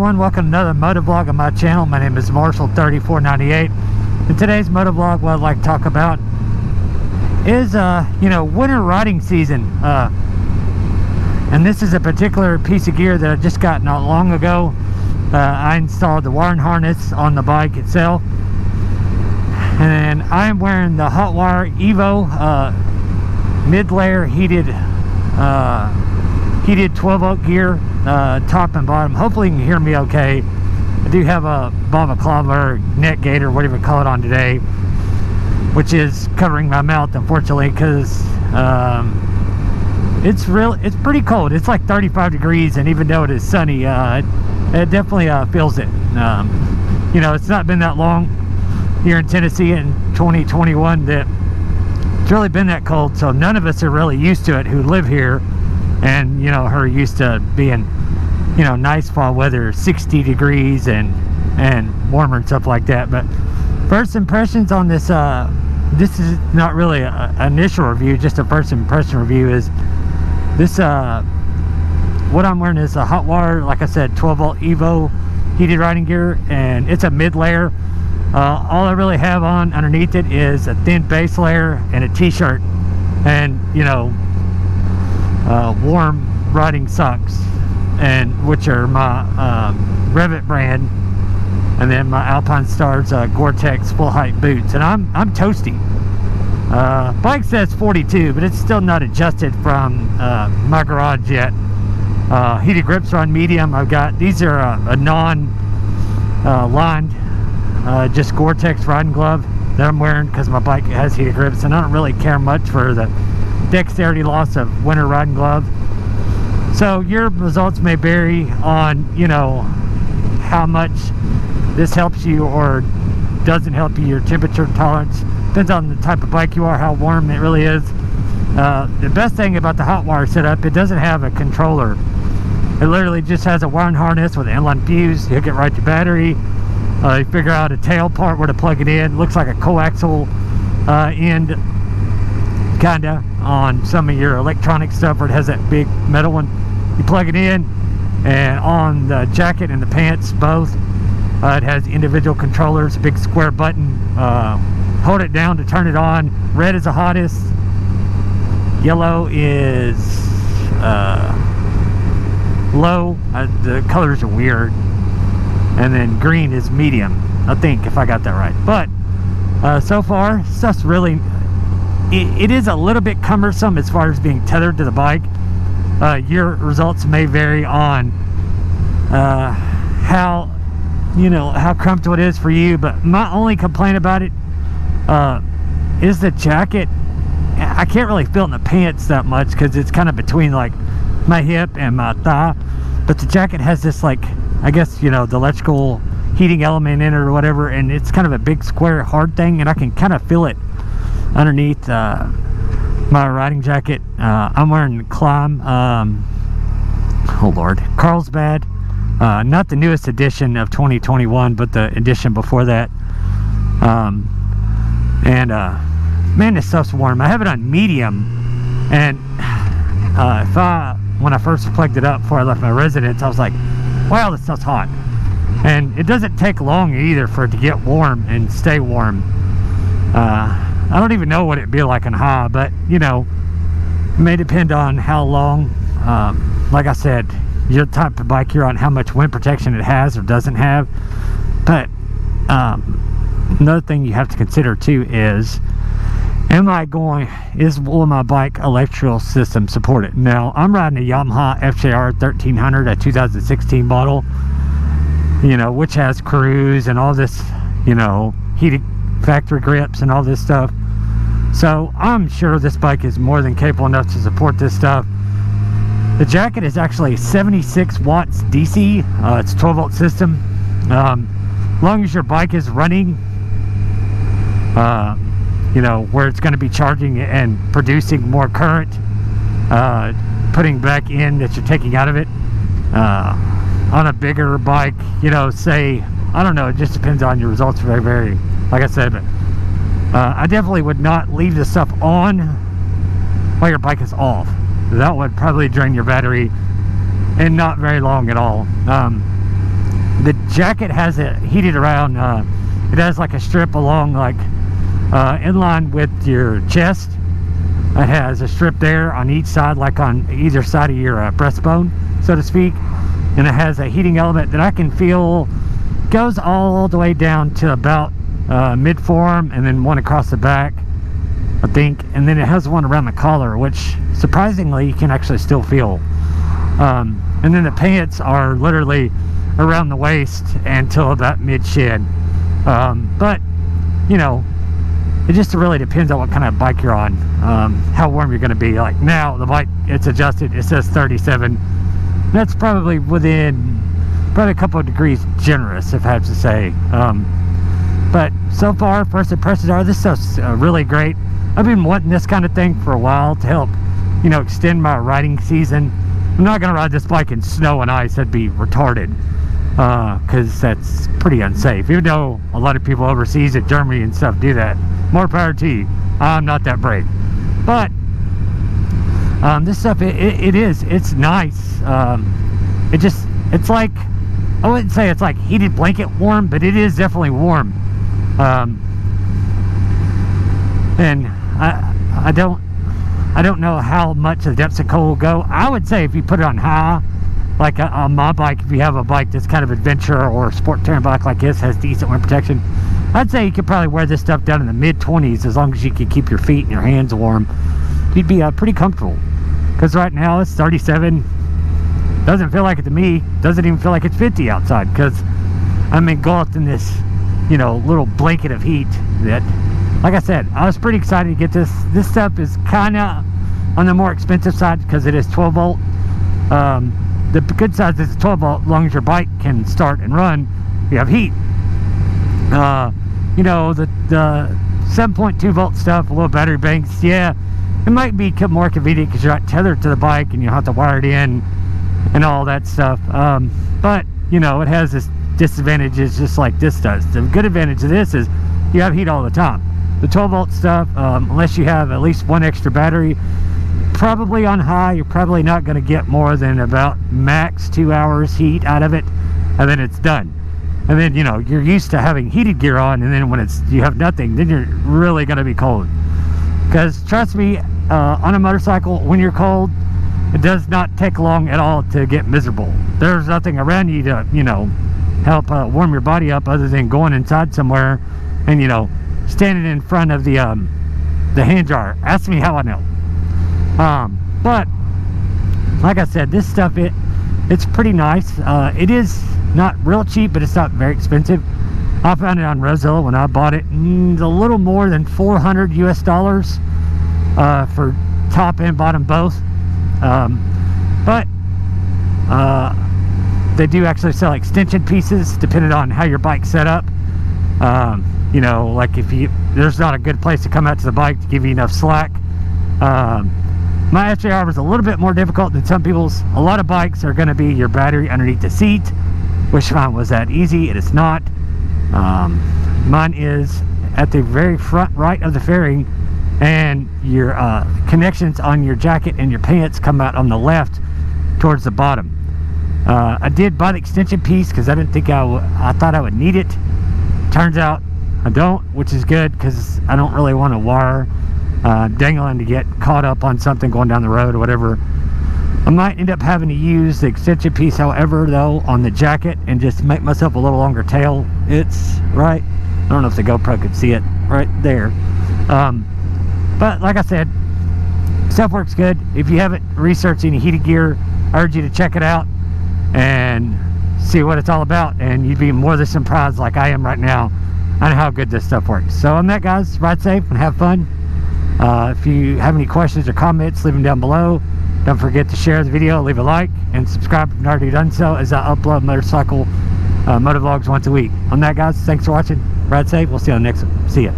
everyone, welcome to another motovlog on my channel. My name is Marshall3498. In today's motovlog, what I'd like to talk about is winter riding season. And this is a particular piece of gear that I just got not long ago. I installed the wiring harness on the bike itself, and I'm wearing the Hotwire Evo mid-layer heated 12-volt gear, top and bottom. Hopefully you can hear me okay. I do have a balaclava or neck gaiter, or whatever you call it, on today, which is covering my mouth, unfortunately, because it's pretty cold. It's like 35 degrees, and even though it is sunny, it definitely feels it. It's not been that long here in Tennessee in 2021 that it's really been that cold, so none of us are really used to it who live here, and are used to being nice fall weather, 60 degrees and warmer and stuff like that. But first impressions on this, this is not really an initial review, just a first impression review. Is this what I'm wearing is a Hotwire, like I said, 12-volt Evo heated riding gear, and it's a mid-layer. All I really have on underneath it is a thin base layer and a t-shirt, and warm riding socks, and which are my Revit brand, and then my Alpine Stars Gore-Tex full height boots, and I'm toasty. Bike says 42, but it's still not adjusted from my garage yet. Heated grips are on medium. I've got, these are a non-lined just Gore-Tex riding glove that I'm wearing because my bike has heated grips, and I don't really care much for the dexterity loss of winter riding glove. So your results may vary on how much this helps you or doesn't help you, your temperature tolerance. Depends on the type of bike you are, how warm it really is. The best thing about the Hotwire setup, it doesn't have a controller. It literally just has a wiring harness with an inline fuse. You hook it right to battery. You figure out a tail part where to plug it in. Looks like a coaxial end, kinda, on some of your electronic stuff where it has that big metal one. You plug it in, and on the jacket and the pants both, it has individual controllers, a big square button. Hold it down to turn it on. Red is the hottest, yellow is low, the colors are weird, and then green is medium, I think, if I got that right. But so far, stuff's really, it is a little bit cumbersome as far as being tethered to the bike. Your results may vary on how comfortable it is for you, but my only complaint about it is the jacket. I can't really feel it in the pants that much because it's kind of between like my hip and my thigh, but the jacket has this, like, I guess the electrical heating element in it or whatever, and it's kind of a big square hard thing, and I can kind of feel it underneath my riding jacket. I'm wearing Climb, oh Lord, Carlsbad, not the newest edition of 2021, but the edition before that. Man, this stuff's warm. I have it on medium, and when I first plugged it up before I left my residence, I was like, wow, this stuff's hot. And it doesn't take long either for it to get warm and stay warm. I don't even know what it'd be like on high, but it may depend on how long, like I said, your type of bike you're on, how much wind protection it has or doesn't have. But another thing you have to consider too is, will my bike electrical system support it? Now, I'm riding a Yamaha FJR 1300, a 2016 model, which has cruise and all this, heated factory grips and all this stuff. So I'm sure this bike is more than capable enough to support this stuff. The jacket is actually 76 watts DC. It's a 12-volt system. As long as your bike is running, where it's going to be charging and producing more current, putting back in that you're taking out of it. On a bigger bike, say, I don't know, it just depends on your results, very, like I said, but I definitely would not leave this stuff on while your bike is off. That would probably drain your battery, and not very long at all. The jacket has it heated around. It has like a strip along, like in line with your chest. It has a strip there on each side, like on either side of your breastbone, so to speak. And it has a heating element that I can feel goes all the way down to about mid-form, and then one across the back, I think. And then it has one around the collar, which surprisingly you can actually still feel. And then the pants are literally around the waist until about mid-shin. But, you know, it just really depends on what kind of bike you're on, how warm you're going to be. Like now, the bike, it's adjusted, it says 37. That's probably within, probably a couple of degrees generous, if I have to say. But so far, first impressions are, this stuff's really great. I've been wanting this kind of thing for a while to help, you know, extend my riding season. I'm not going to ride this bike in snow and ice, that'd be retarded. Because that's pretty unsafe, even though a lot of people overseas in Germany and stuff do that. More power to you. I'm not that brave, but this stuff, it's nice. It's like, I wouldn't say it's like heated blanket warm, but it is definitely warm. And I don't know how much the depths of cold will go. I would say if you put it on high, like on my bike, if you have a bike that's kind of adventure or sport touring bike like this, has decent wind protection, I'd say you could probably wear this stuff down in the mid-20s as long as you can keep your feet and your hands warm. You'd be pretty comfortable. Because right now it's 37. Doesn't feel like it to me. Doesn't even feel like it's 50 outside, because I'm engulfed in this, you know, little blanket of heat that, like I said, I was pretty excited to get this. This stuff is kind of on the more expensive side because it is 12 volt. The good side is 12 volt. As long as your bike can start and run, you have heat. You know, the 7.2 volt stuff, a little battery banks, yeah, it might be more convenient because you're not tethered to the bike and you have to wire it in and all that stuff. But you know, it has its disadvantages just like this does. The good advantage of this is you have heat all the time. The 12 volt stuff, unless you have at least one extra battery, probably on high, you're probably not going to get more than about max 2 hours heat out of it, and then it's done. And then, you know, you're used to having heated gear on, and then when you have nothing, then you're really going to be cold. Because trust me, on a motorcycle, when you're cold, it does not take long at all to get miserable. There's nothing around you to, you know, help warm your body up other than going inside somewhere and, you know, standing in front of the hand dryer. Ask me how I know. But like I said, this stuff, it's pretty nice. It is not real cheap, but it's not very expensive. I found it on Rosella when I bought it. A little more than $400 US for top and bottom both. But they do actually sell extension pieces depending on how your bike's set up. You know, like if there's not a good place to come out to the bike to give you enough slack. My SJR was a little bit more difficult than some people's. A lot of bikes are going to be your battery underneath the seat, which mine was that easy. It is not. Mine is at the very front right of the fairing, and your connections on your jacket and your pants come out on the left towards the bottom. I did buy the extension piece because I didn't think I thought I would need it. Turns out I don't, which is good because I don't really want to wire dangling to get caught up on something going down the road or whatever. I might end up having to use the extension piece, however, though, on the jacket and just make myself a little longer tail. It's right. I don't know if the GoPro could see it right there. But like I said, stuff works good. If you haven't researched any heated gear, I urge you to check it out and see what it's all about, and you'd be more than surprised, like I am right now, on how good this stuff works. So on that, guys, ride safe and have fun. If you have any questions or comments, leave them down below. Don't forget to share the video, leave a like, and subscribe if you've not already done so, as I upload motorcycle motovlogs once a week. On that, guys, thanks for watching. Ride safe. We'll see you on the next one. See ya.